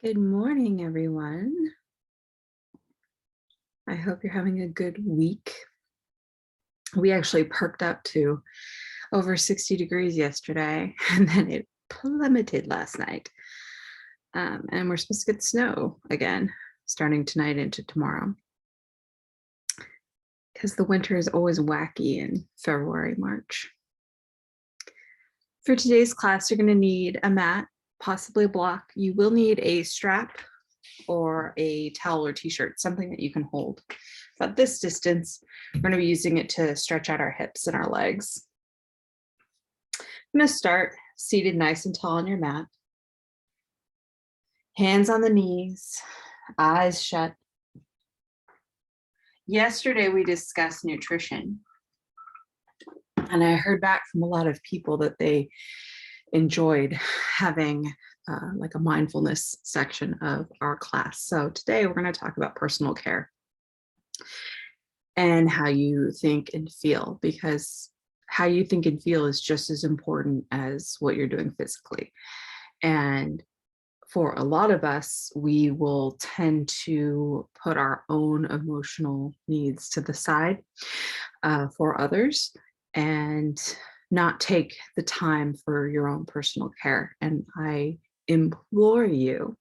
Good morning, everyone. I hope you're having a good week. We actually perked up to over 60 degrees yesterday, and then it plummeted last night. And we're supposed to get snow again, starting tonight into tomorrow. Because the winter is always wacky in February, March. For today's class, you're going to need a mat, possibly a block. You will need a strap or a towel or t-shirt, something that you can hold. About this distance, we're going to be using it to stretch out our hips and our legs. I'm going to start seated nice and tall on your mat. Hands on the knees, eyes shut. Yesterday, we discussed nutrition. And I heard back from a lot of people that they enjoyed having like a mindfulness section of our class. So today we're going to talk about personal care and how you think and feel, because how you think and feel is just as important as what you're doing physically. And for a lot of us, we will tend to put our own emotional needs to the side for others and not take the time for your own personal care. And I implore you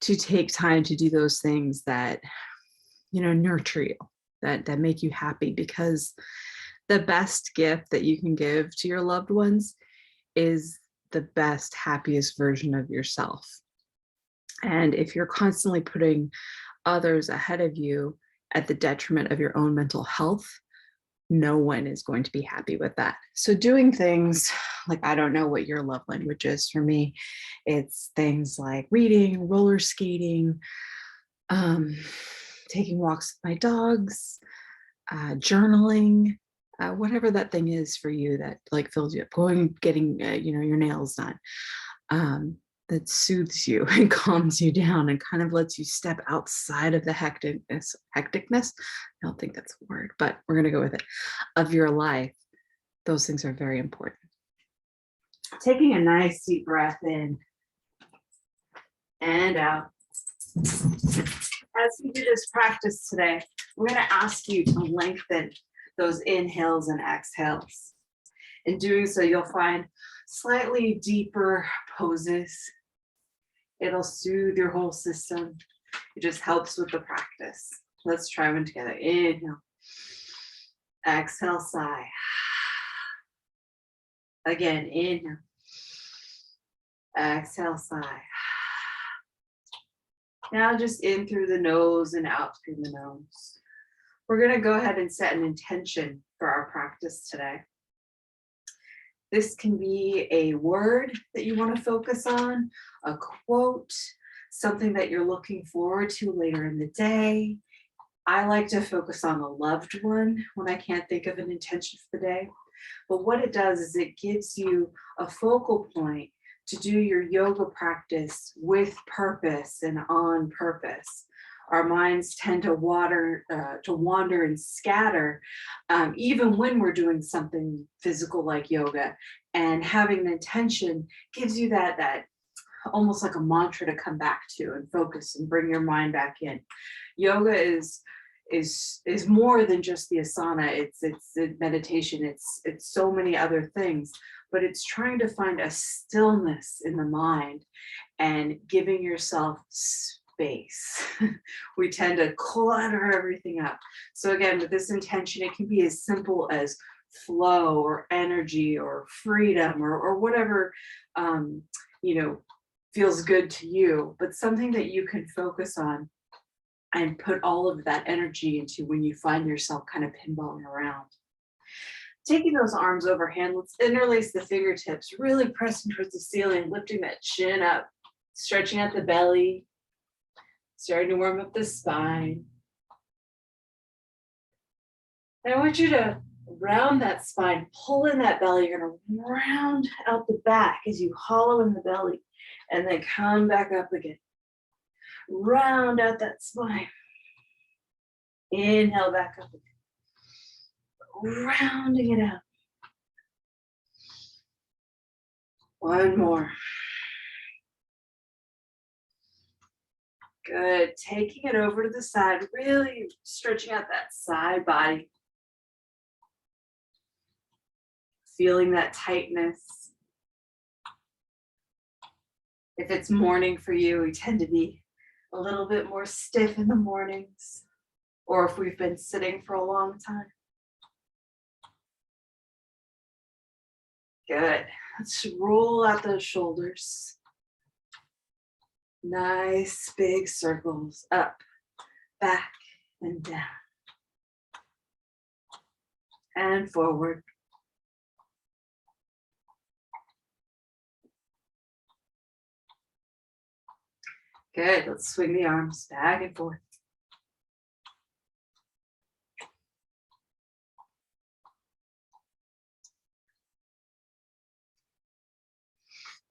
to take time to do those things that, nurture you, that make you happy, because the best gift that you can give to your loved ones is the best, happiest version of yourself. And if you're constantly putting others ahead of you at the detriment of your own mental health, no one is going to be happy with that. So doing things like, I don't know what your love language is. For me, it's things like reading, roller skating, taking walks with my dogs, journaling, whatever that thing is for you that like fills you up, getting your nails done, that soothes you and calms you down and kind of lets you step outside of the hecticness. I don't think that's a word, but we're going to go with it, of your life. Those things are very important. Taking a nice deep breath in and out. As we do this practice today, we're going to ask you to lengthen those inhales and exhales. In doing so, you'll find slightly deeper poses. It'll soothe your whole system. It just helps with the practice. Let's try one together. Inhale. Exhale, sigh. Again, inhale. Exhale, sigh. Now just in through the nose and out through the nose. We're going to go ahead and set an intention for our practice today. This can be a word that you want to focus on, a quote, something that you're looking forward to later in the day. I like to focus on a loved one when I can't think of an intention for the day. But what it does is it gives you a focal point to do your yoga practice with purpose and on purpose. Our minds tend to wander and scatter, even when we're doing something physical like yoga. And having an intention gives you that almost like a mantra to come back to and focus and bring your mind back in. Yoga is more than just the asana. It's meditation. It's so many other things, but it's trying to find a stillness in the mind and giving yourself space. We tend to clutter everything up. So again, with this intention, it can be as simple as flow or energy or freedom or whatever feels good to you, but something that you can focus on and put all of that energy into when you find yourself kind of pinballing around. Taking those arms overhand, let's interlace the fingertips, really pressing towards the ceiling, lifting that chin up, stretching out the belly, starting to warm up the spine. And I want you to round that spine, pull in that belly. You're going to round out the back as you hollow in the belly, and then come back up again. Round out that spine. Inhale back up again. Rounding it out. One more. Good. Taking it over to the side, really stretching out that side body. Feeling that tightness. If it's morning for you, we tend to be a little bit more stiff in the mornings, or if we've been sitting for a long time. Good. Let's roll out those shoulders. Nice big circles up, back, and down. And forward. Good. Let's swing the arms back and forth.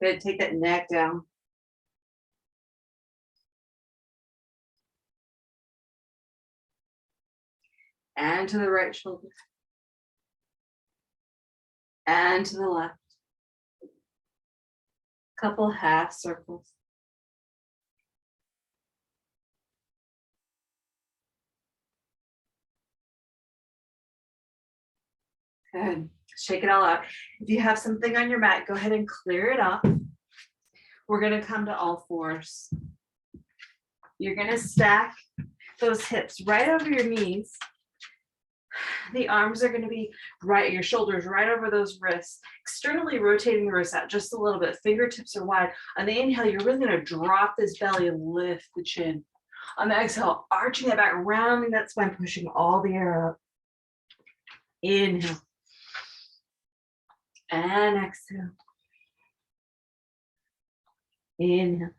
Good. Take that neck down. And to the right shoulder. And to the left. Couple half circles. Good. Shake it all out. If you have something on your mat, go ahead and clear it off. We're going to come to all fours. You're going to stack those hips right over your knees. The arms are going to be right, your shoulders right over those wrists, externally rotating the wrists out just a little bit. Fingertips are wide. On the inhale, you're really going to drop this belly and lift the chin. On the exhale, arching that back, rounding that spine, pushing all the air up. Inhale. And exhale. Inhale.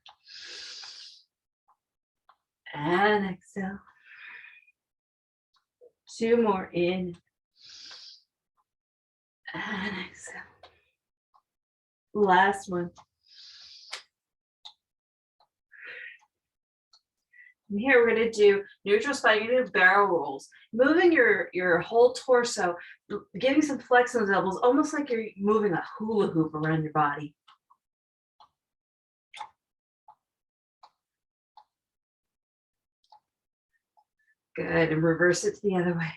And exhale. Two more. In. And exhale. Last one. From here, we're going to do neutral spine. You're going to do barrel rolls. Moving your whole torso, giving some flex in those elbows, almost like you're moving a hula hoop around your body. Good. And reverse it to the other way.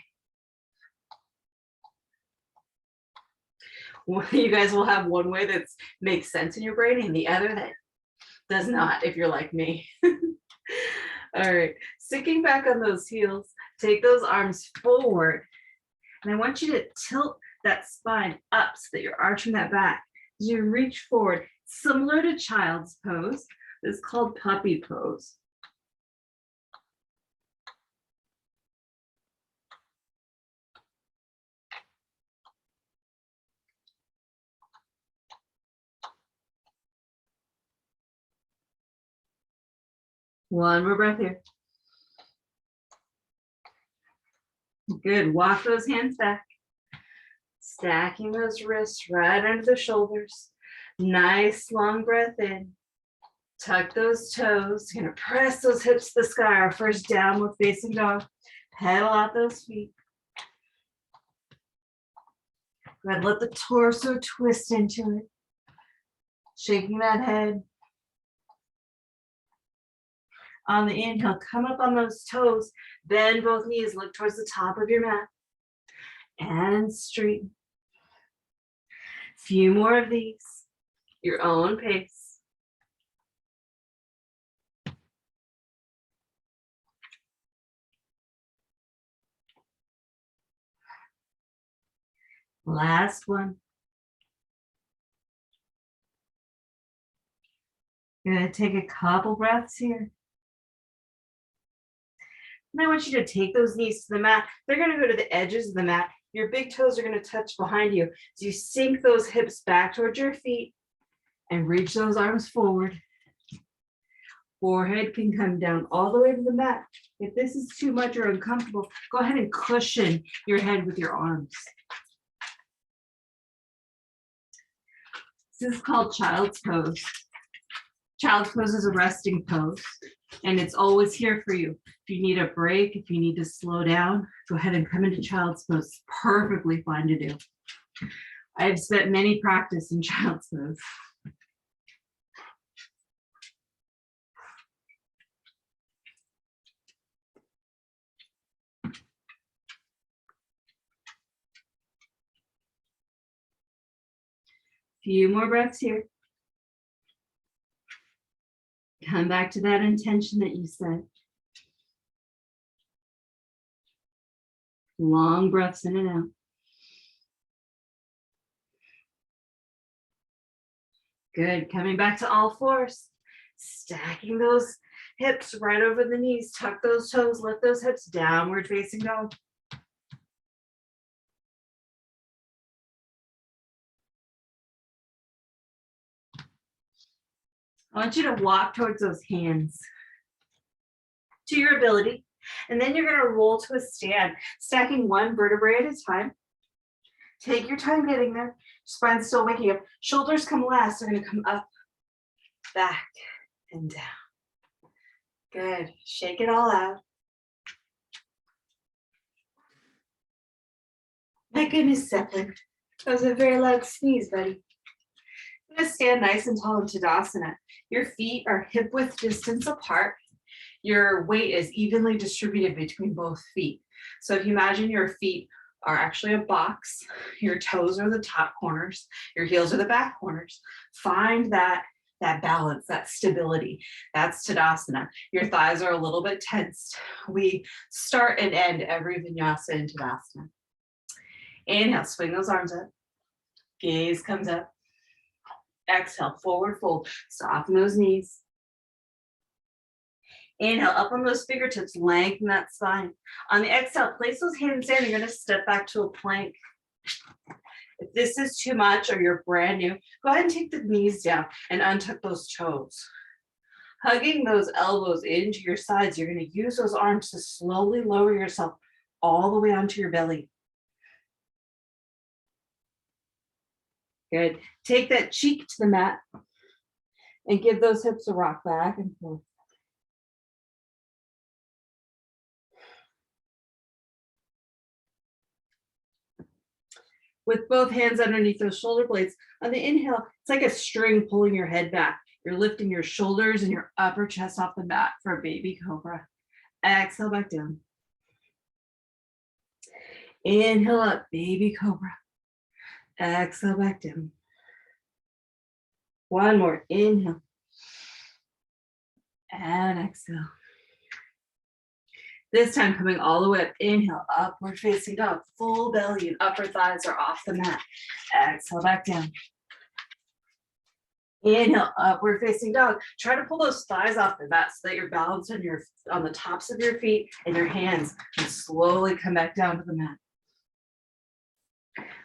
You guys will have one way that makes sense in your brain and the other that does not, if you're like me. All right, sticking back on those heels, take those arms forward. And I want you to tilt that spine up so that you're arching that back. As you reach forward, similar to child's pose, this is called puppy pose. One more breath here. Good. Walk those hands back. Stacking those wrists right under the shoulders. Nice long breath in. Tuck those toes. You're going to press those hips to the sky. Our first downward facing dog. Pedal out those feet. Go ahead, let the torso twist into it. Shaking that head. On the inhale, come up on those toes, bend both knees, look towards the top of your mat, and straighten. Few more of these, your own pace. Last one. You're going to take a couple breaths here. And I want you to take those knees to the mat. They're going to go to the edges of the mat. Your big toes are going to touch behind you. So you sink those hips back towards your feet and reach those arms forward. Forehead can come down all the way to the mat. If this is too much or uncomfortable, go ahead and cushion your head with your arms. This is called child's pose. Child's pose is a resting pose, and it's always here for you. If you need a break, if you need to slow down, go ahead and come into child's pose. It's perfectly fine to do. I've spent many practice in child's pose. Few more breaths here. Come back to that intention that you set. Long breaths in and out. Good. Coming back to all fours. Stacking those hips right over the knees. Tuck those toes. Lift those hips. Downward facing dog. I want you to walk towards those hands to your ability. And then you're going to roll to a stand, stacking one vertebrae at a time. Take your time getting there. Spine's still waking up. Shoulders come last. They're going to come up, back, and down. Good. Shake it all out. My goodness, Zeppelin. That was a very loud sneeze, buddy. I'm going to stand nice and tall in Tadasana. Your feet are hip width distance apart. Your weight is evenly distributed between both feet. So if you imagine your feet are actually a box, your toes are the top corners, your heels are the back corners. Find that balance, that stability. That's Tadasana. Your thighs are a little bit tensed. We start and end every vinyasa in Tadasana. Inhale, swing those arms up. Gaze comes up. Exhale, forward fold. Soften those knees. Inhale, up on those fingertips, lengthen that spine. On the exhale, place those hands down. You're going to step back to a plank. If this is too much or you're brand new, go ahead and take the knees down and untuck those toes. Hugging those elbows into your sides, you're going to use those arms to slowly lower yourself all the way onto your belly. Good. Take that cheek to the mat and give those hips a rock back and forth. With both hands underneath those shoulder blades. On the inhale, it's like a string pulling your head back. You're lifting your shoulders and your upper chest off the mat for a baby cobra. Exhale back down. Inhale up, baby cobra. Exhale back down. One more, inhale. And exhale. This time coming all the way up, inhale, upward facing dog, full belly and upper thighs are off the mat. Exhale back down. Inhale, upward facing dog. Try to pull those thighs off the mat so that you're balanced on the tops of your feet and your hands, and slowly come back down to the mat.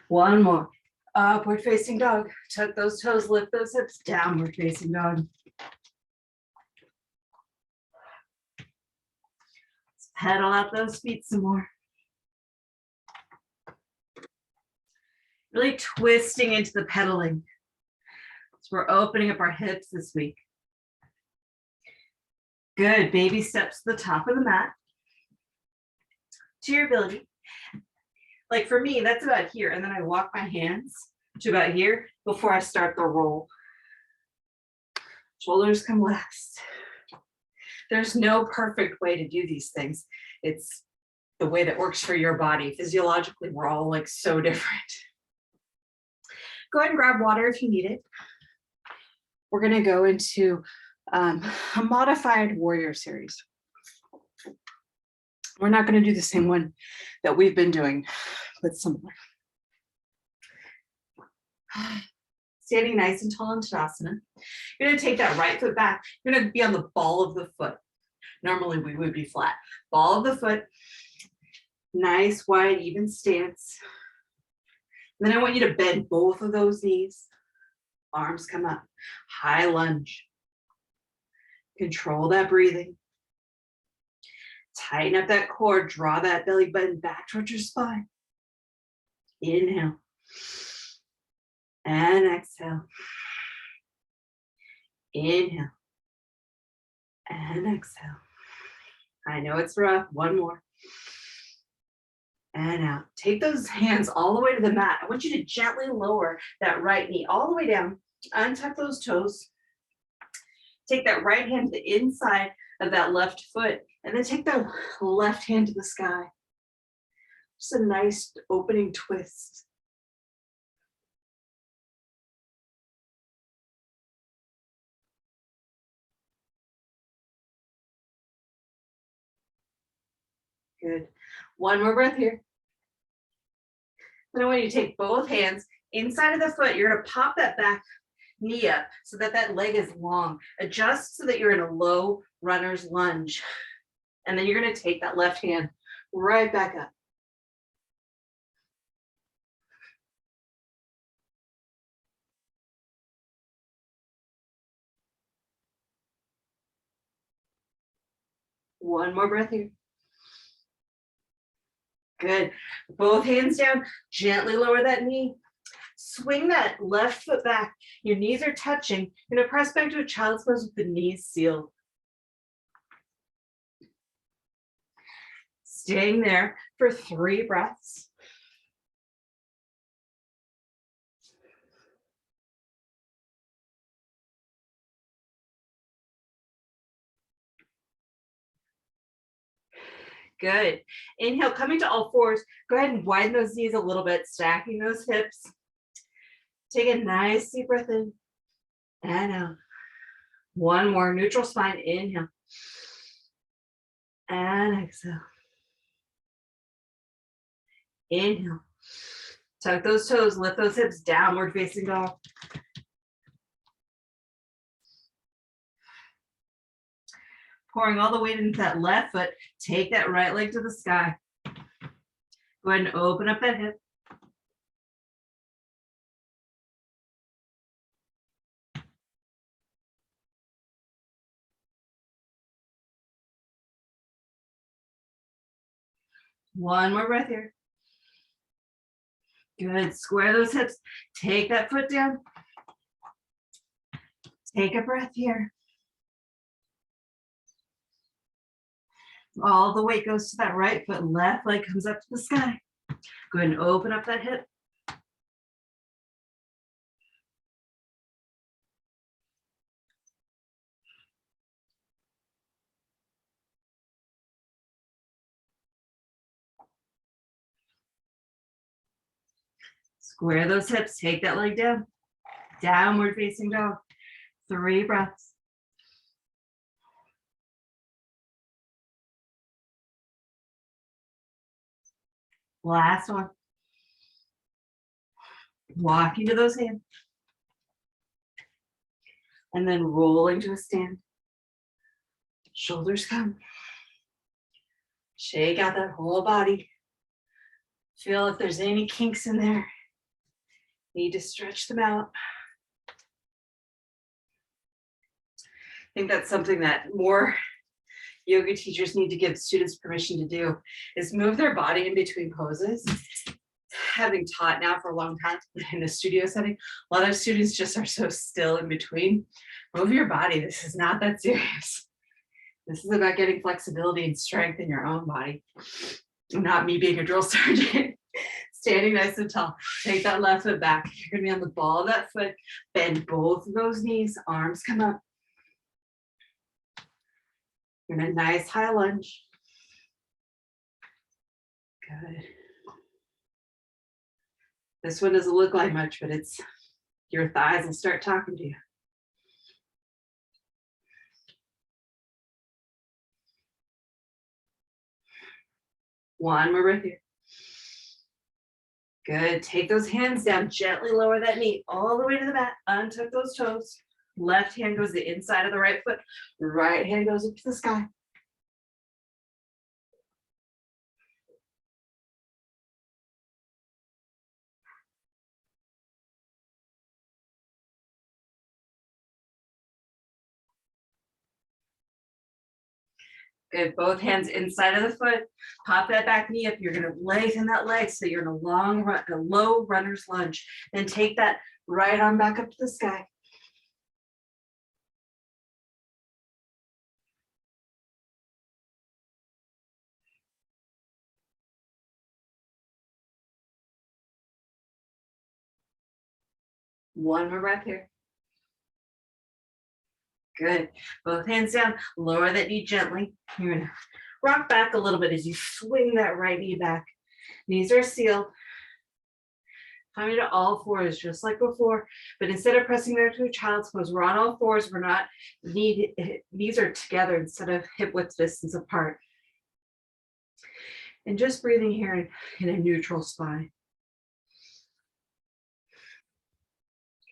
One more, upward facing dog. Tuck those toes, lift those hips, downward facing dog. Pedal out those feet some more. Really twisting into the pedaling. So we're opening up our hips this week. Good. Baby steps to the top of the mat. To your ability. Like for me, that's about here. And then I walk my hands to about here before I start the roll. Shoulders come last. There's no perfect way to do these things. It's the way that works for your body. Physiologically, we're all like so different. Go ahead and grab water if you need it. We're going to go into a modified warrior series. We're not going to do the same one that we've been doing, but similar. Standing nice and tall in Tadasana. You're going to take that right foot back. You're going to be on the ball of the foot. Normally we would be flat. Ball of the foot. Nice, wide, even stance. And then I want you to bend both of those knees. Arms come up. High lunge. Control that breathing. Tighten up that core. Draw that belly button back towards your spine. Inhale. And exhale. Inhale. And exhale. I know it's rough. One more. And out. Take those hands all the way to the mat. I want you to gently lower that right knee all the way down. Untuck those toes. Take that right hand to the inside of that left foot. And then take the left hand to the sky. Just a nice opening twist. Good. One more breath here. Then I want you to take both hands inside of the foot. You're going to pop that back knee up so that that leg is long. Adjust so that you're in a low runner's lunge. And then you're going to take that left hand right back up. One more breath here. Good. Both hands down. Gently lower that knee. Swing that left foot back. Your knees are touching. You're going to press back to a child's pose with the knees sealed. Staying there for 3 breaths. Good. Inhale, coming to all fours. Go ahead and widen those knees a little bit, stacking those hips. Take a nice deep breath in and out. One more, neutral spine, inhale. And exhale. Inhale. Tuck those toes, lift those hips, downward facing dog. Pouring all the weight into that left foot. Take that right leg to the sky. Go ahead and open up that hip. One more breath here. Good. Square those hips. Take that foot down. Take a breath here. All the weight goes to that right foot. Left leg comes up to the sky. Go ahead and open up that hip. Square those hips. Take that leg down. Downward facing dog. 3 breaths. Last one. Walking to those hands. And then rolling to a stand. Shoulders come. Shake out that whole body. Feel if there's any kinks in there. Need to stretch them out. I think that's something that more yoga teachers need to give students permission to do, is move their body in between poses. Having taught now for a long time in a studio setting, a lot of students just are so still in between. Move your body. This is not that serious. This is about getting flexibility and strength in your own body. Not me being a drill sergeant. Standing nice and tall. Take that left foot back. You're going to be on the ball of that foot. Bend both of those knees. Arms come up. You're in a nice high lunge. Good. This one doesn't look like much, but it's your thighs will start talking to you. One more breath here. Good. Take those hands down. Gently lower that knee all the way to the mat. Untuck those toes. Left hand goes the inside of the right foot. Right hand goes up to the sky. Good. Both hands inside of the foot. Pop that back knee up. You're going to lengthen that leg so you're in a long run, a low runner's lunge. Then take that right arm back up to the sky. One more breath here. Good. Both hands down. Lower that knee gently. You're going to rock back a little bit as you swing that right knee back. Knees are sealed. Coming to all fours just like before, but instead of pressing back to a child's pose, we're on all fours. We're not, knees are together instead of hip width distance apart. And just breathing here in a neutral spine.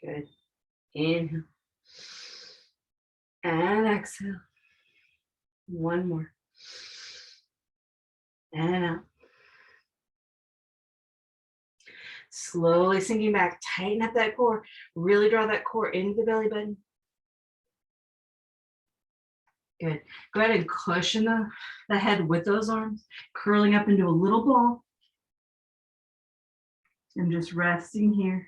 Good. Inhale. And exhale. One more. And out. Slowly sinking back. Tighten up that core. Really draw that core into the belly button. Good. Go ahead and cushion the head with those arms, curling up into a little ball. And just resting here.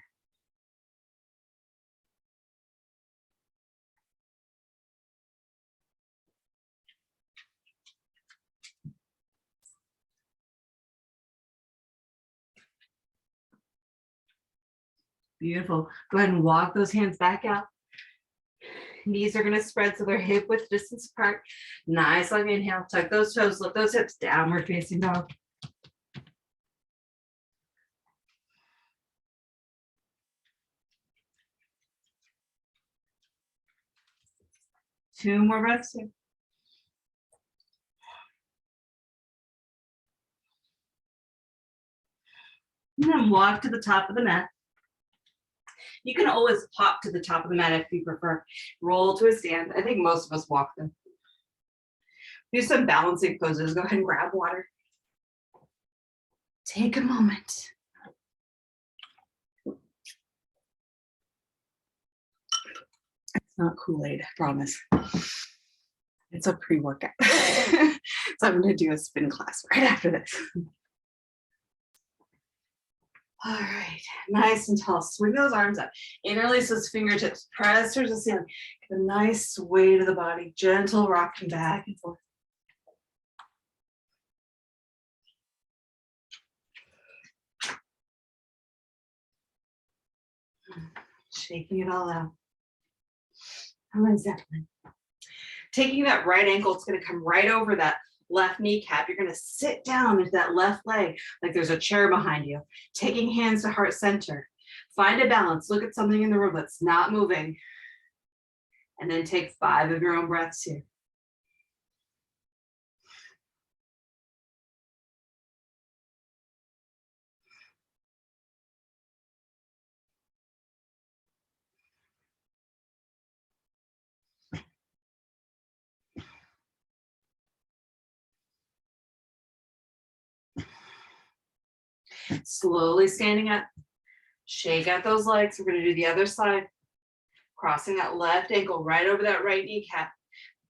Beautiful. Go ahead and walk those hands back out. Knees are going to spread so they're hip width distance apart. Nice long inhale. Tuck those toes, lift those hips, downward facing dog. Two more breaths here. And then walk to the top of the mat. You can always hop to the top of the mat if you prefer. Roll to a stand. I think most of us walk them. Do some balancing poses. Go ahead and grab water. Take a moment. It's not Kool-Aid, I promise. It's a pre-workout. So I'm going to do a spin class right after this. All right, nice and tall. Swing those arms up. Interlace those fingertips. Press towards the ceiling. Get a nice sway to the body. Gentle rocking back and forth. Shaking it all out. Come on, Zeppelin. Taking that right ankle, it's going to come right over that left kneecap. You're going to sit down into that left leg like there's a chair behind you. Taking hands to heart center. Find a balance. Look at something in the room that's not moving. And then take 5 of your own breaths here. Slowly standing up. Shake out those legs. We're going to do the other side. Crossing that left ankle right over that right kneecap.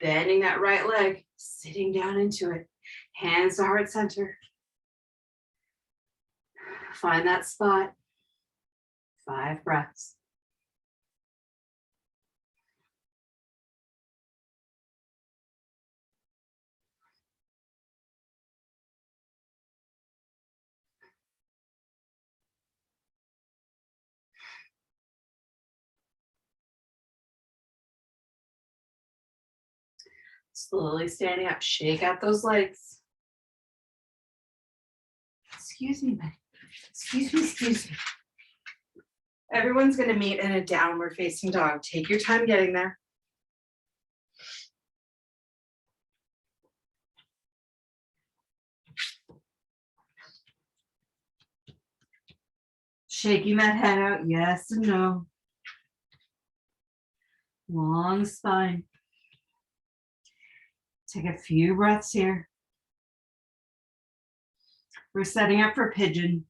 Bending that right leg. Sitting down into it. Hands to heart center. Find that spot. 5 breaths. Slowly standing up, shake out those legs. Excuse me, buddy. Excuse me. Everyone's going to meet in a downward facing dog. Take your time getting there. Shaking that head out, yes and no. Long spine. Take a few breaths here. We're setting up for pigeon.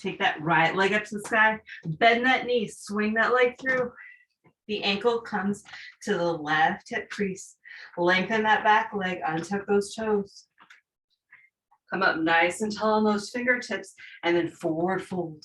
Take that right leg up to the sky. Bend that knee, swing that leg through. The ankle comes to the left hip crease. Lengthen that back leg, untuck those toes. Come up nice and tall on those fingertips, and then forward fold.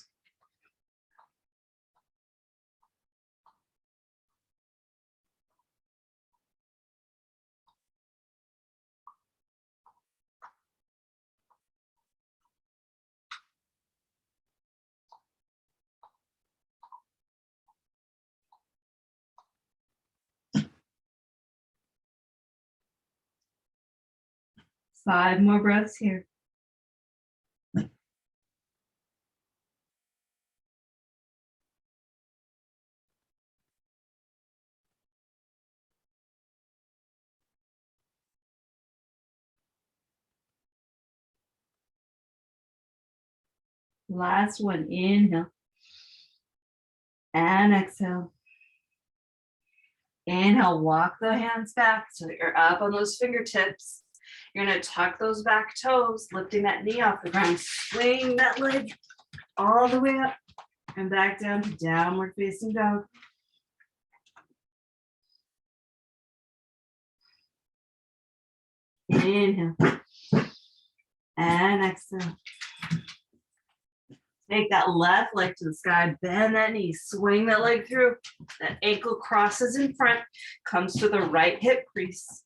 Five more breaths here. Last one, inhale. And exhale. Inhale, walk the hands back so that you're up on those fingertips. You're gonna tuck those back toes, lifting that knee off the ground. Swing that leg all the way up and back down to downward facing dog. Inhale. And exhale. Take that left leg to the sky, bend that knee, swing that leg through. That ankle crosses in front, comes to the right hip crease.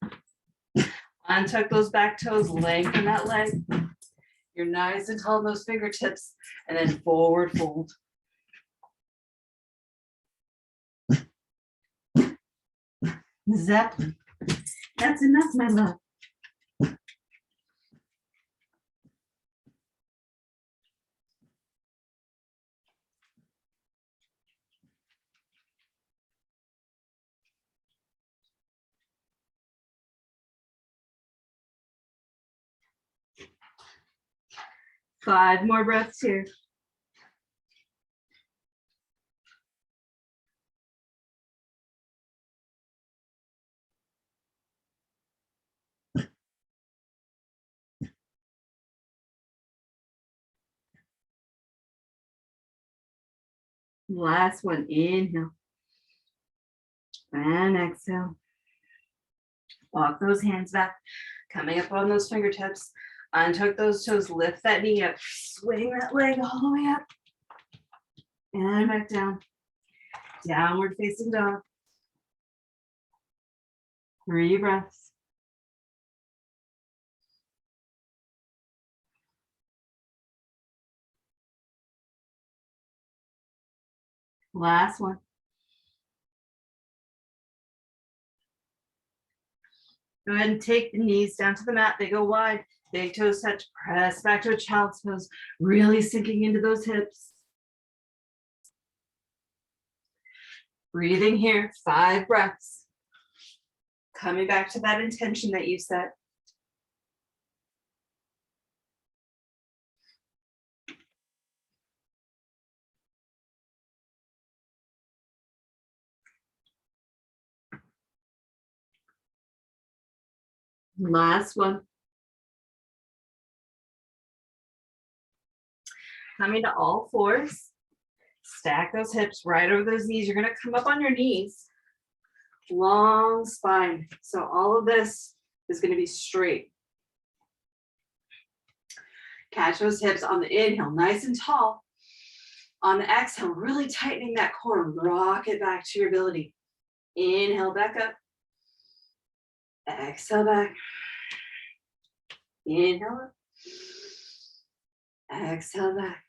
Untuck those back toes, lengthen that leg. You're nice and tall in those fingertips, and then forward fold. Zeppelin. That's enough, my love. Five more breaths here. Last one, inhale. And exhale. Walk those hands back, coming up on those fingertips. Untuck those toes, lift that knee up, swing that leg all the way up. And back down. Downward facing dog. 3 breaths. Last one. Go ahead and take the knees down to the mat. They go wide. Big toes touch. Press back to a child's pose. Really sinking into those hips. Breathing here. 5 breaths. Coming back to that intention that you set. Last one. Coming to all fours. Stack those hips right over those knees. You're going to come up on your knees. Long spine. So all of this is going to be straight. Catch those hips on the inhale, nice and tall. On the exhale, really tightening that core. Rock it back to your ability. Inhale back up. Exhale back. Inhale up. Exhale back.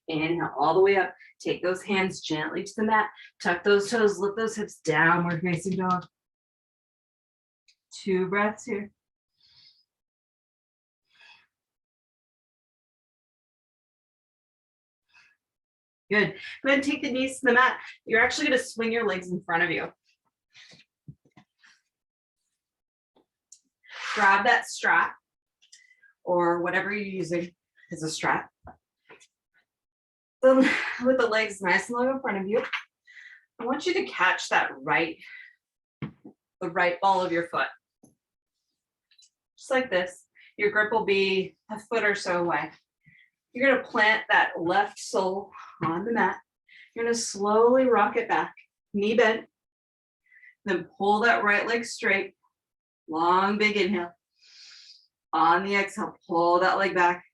Inhale all the way up. Take those hands gently to the mat. Tuck those toes, lift those hips, downward facing dog. 2 breaths here. Good. Go ahead and take the knees to the mat. You're actually going to swing your legs in front of you. Grab that strap or whatever you're using as a strap. So with the legs nice and long in front of you, I want you to catch that the right ball of your foot. Just like this. Your grip will be a foot or so away. You're going to plant that left sole on the mat. You're going to slowly rock it back, knee bent. Then pull that right leg straight. Long, big inhale. On the exhale, pull that leg back.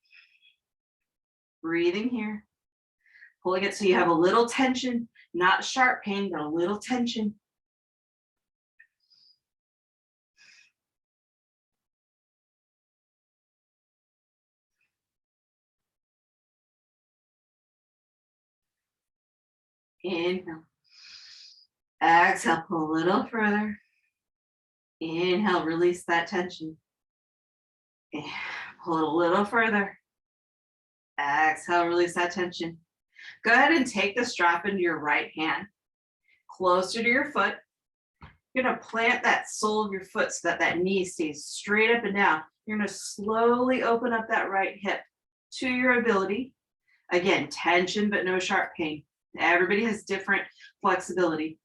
Breathing here. Pulling it so you have a little tension, not sharp pain, but a little tension. Inhale. Exhale, pull a little further. Inhale, release that tension. Pull it a little further. Exhale, release that tension. Go ahead and take the strap into your right hand, closer to your foot. You're going to plant that sole of your foot so that that knee stays straight up and down. You're going to slowly open up that right hip. to your ability. Again, tension, but no sharp pain. Everybody has different flexibility.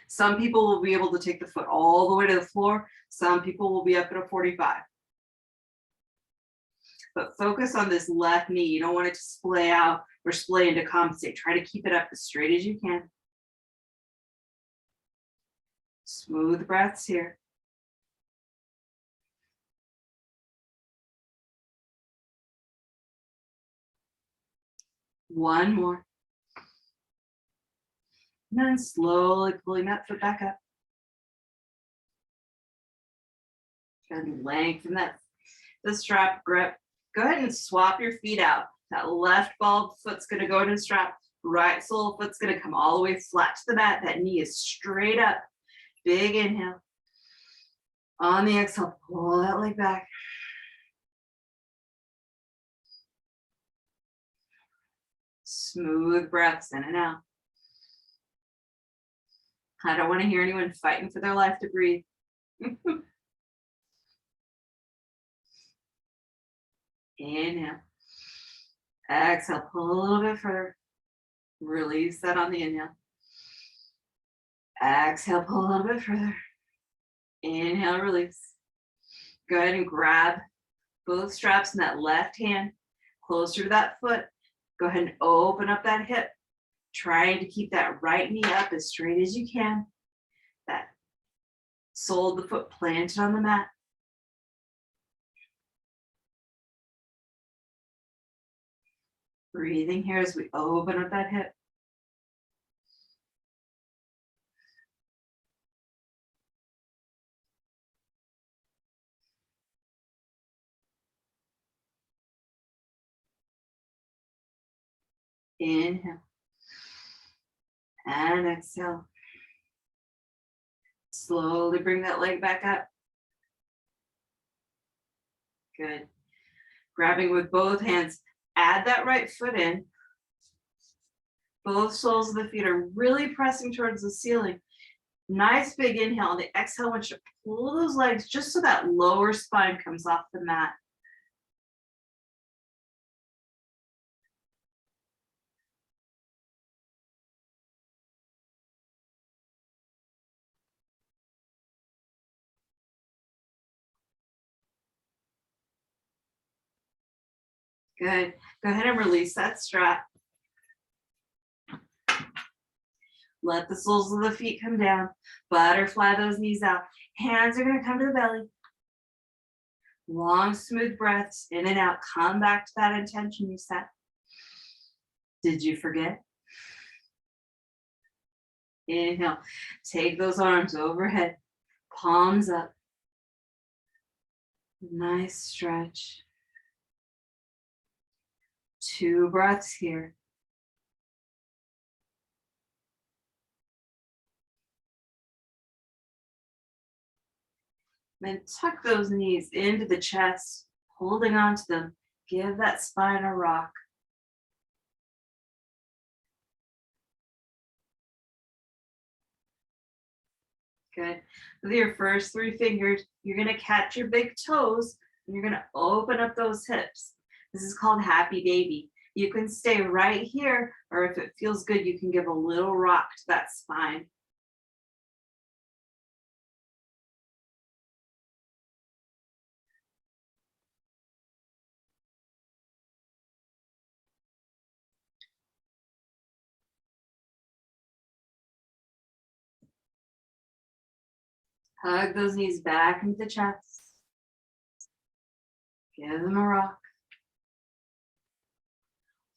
Some people will be able to take the foot all the way to the floor. Some people will be up at a 45. But focus on this left knee. You don't want it to splay out or splay into compensate. Try to keep it up as straight as you can. Smooth breaths here. One more. And then slowly pulling that foot back up. And lengthen the strap grip. Go ahead and swap your feet out. That left ball foot's gonna go into the strap. Right sole foot's gonna come all the way flat to the mat. That knee is straight up. Big inhale. On the exhale, pull that leg back. Smooth breaths in and out. I don't want to hear anyone fighting for their life to breathe. Inhale. Exhale, pull a little bit further. Release that on the inhale. Exhale, pull a little bit further. Inhale, release. Go ahead and grab both straps in that left hand, closer to that foot. Go ahead and open up that hip, trying to keep that right knee up as straight as you can. That sole of the foot planted on the mat. Breathing here as we open up that hip. Inhale. And exhale. Slowly bring that leg back up. Good. Grabbing with both hands. Add that right foot in. Both soles of the feet are really pressing towards the ceiling. Nice big inhale. On the exhale, I want you to pull those legs just so that lower spine comes off the mat. Good. Go ahead and release that strap. Let the soles of the feet come down. Butterfly those knees out. Hands are going to come to the belly. Long, smooth breaths in and out. Come back to that intention you set. Did you forget? Inhale. Take those arms overhead. Palms up. Nice stretch. 2 breaths here. Then tuck those knees into the chest, holding onto them. Give that spine a rock. Good. With your first 3 fingers, you're going to catch your big toes and you're going to open up those hips. This is called happy baby. You can stay right here, or if it feels good, you can give a little rock to that spine. Hug those knees back into the chest. Give them a rock.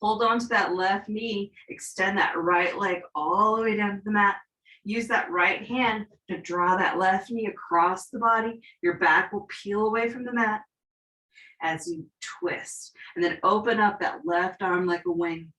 Hold on to that left knee. Extend that right leg all the way down to the mat. Use that right hand to draw that left knee across the body. Your back will peel away from the mat as you twist. And then open up that left arm like a wing.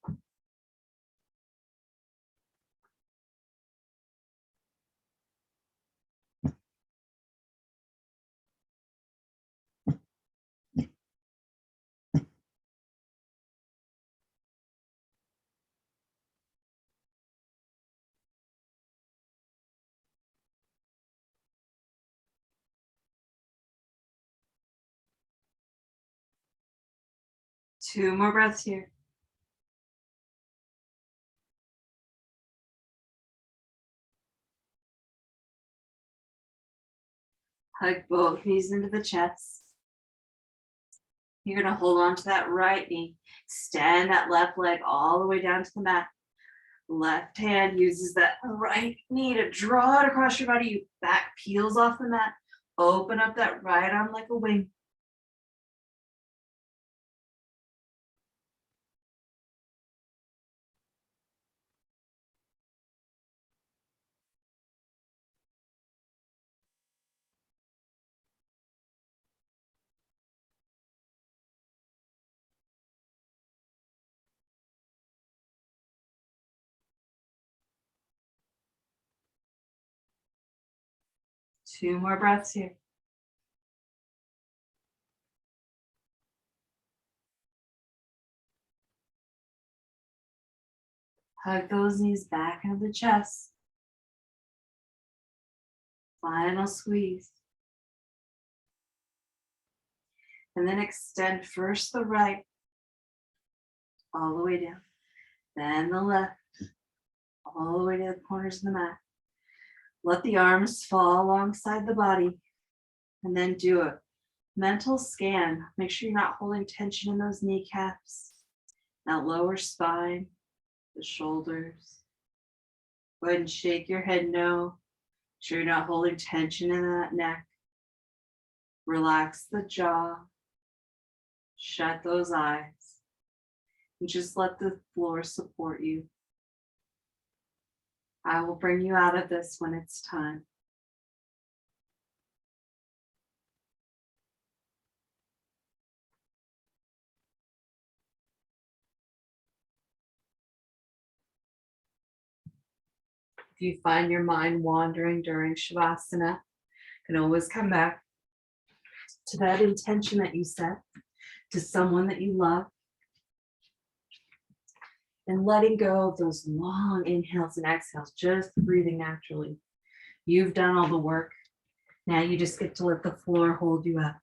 2 more breaths here. Hug both knees into the chest. You're going to hold on to that right knee. Extend that left leg all the way down to the mat. Left hand uses that right knee to draw it across your body. Your back peels off the mat. Open up that right arm like a wing. Two more breaths here. Hug those knees back into the chest. Final squeeze. And then extend first the right, all the way down. Then the left, all the way to the corners of the mat. Let the arms fall alongside the body. And then do a mental scan. Make sure you're not holding tension in those kneecaps, that lower spine, the shoulders. Go ahead and shake your head no. Make sure you're not holding tension in that neck. Relax the jaw. Shut those eyes. And just let the floor support you. I will bring you out of this when it's time. If you find your mind wandering during Shavasana, you can always come back to that intention that you set, to someone that you love, and letting go of those long inhales and exhales, just breathing naturally. You've done all the work. Now you just get to let the floor hold you up.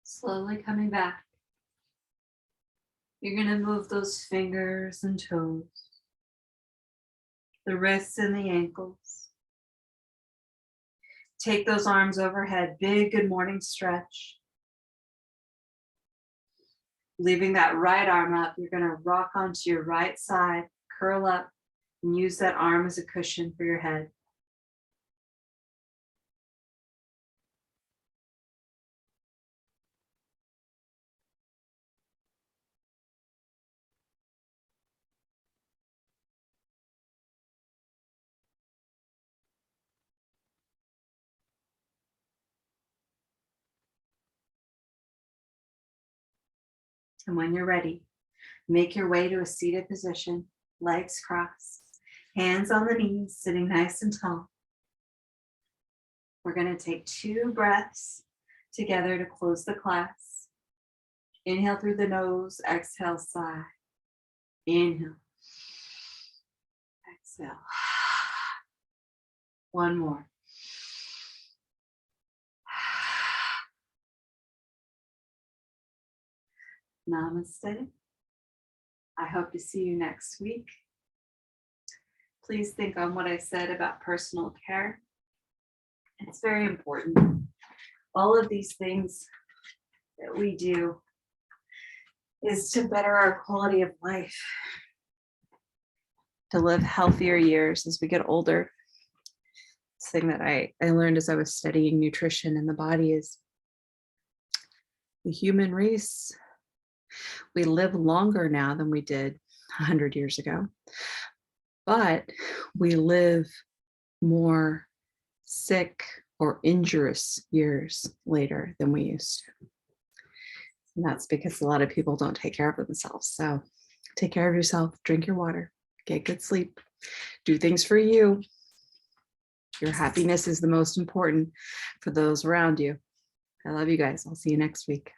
Slowly coming back. You're going to move those fingers and toes, the wrists and the ankles. Take those arms overhead, big good morning stretch. Leaving that right arm up, you're going to rock onto your right side, curl up, and use that arm as a cushion for your head. And when you're ready, make your way to a seated position, legs crossed, hands on the knees, sitting nice and tall. We're going to take 2 breaths together to close the class. Inhale through the nose, exhale, sigh. Inhale. Exhale. One more. Namaste. I hope to see you next week. Please think on what I said about personal care. It's very important. All of these things that we do is to better our quality of life, to live healthier years as we get older. This thing that I learned as I was studying nutrition in the body is the human race. We live longer now than we did 100 years ago, but we live more sick or injurious years later than we used to. And that's because a lot of people don't take care of themselves. So take care of yourself, drink your water, get good sleep, do things for you. Your happiness is the most important for those around you. I love you guys. I'll see you next week.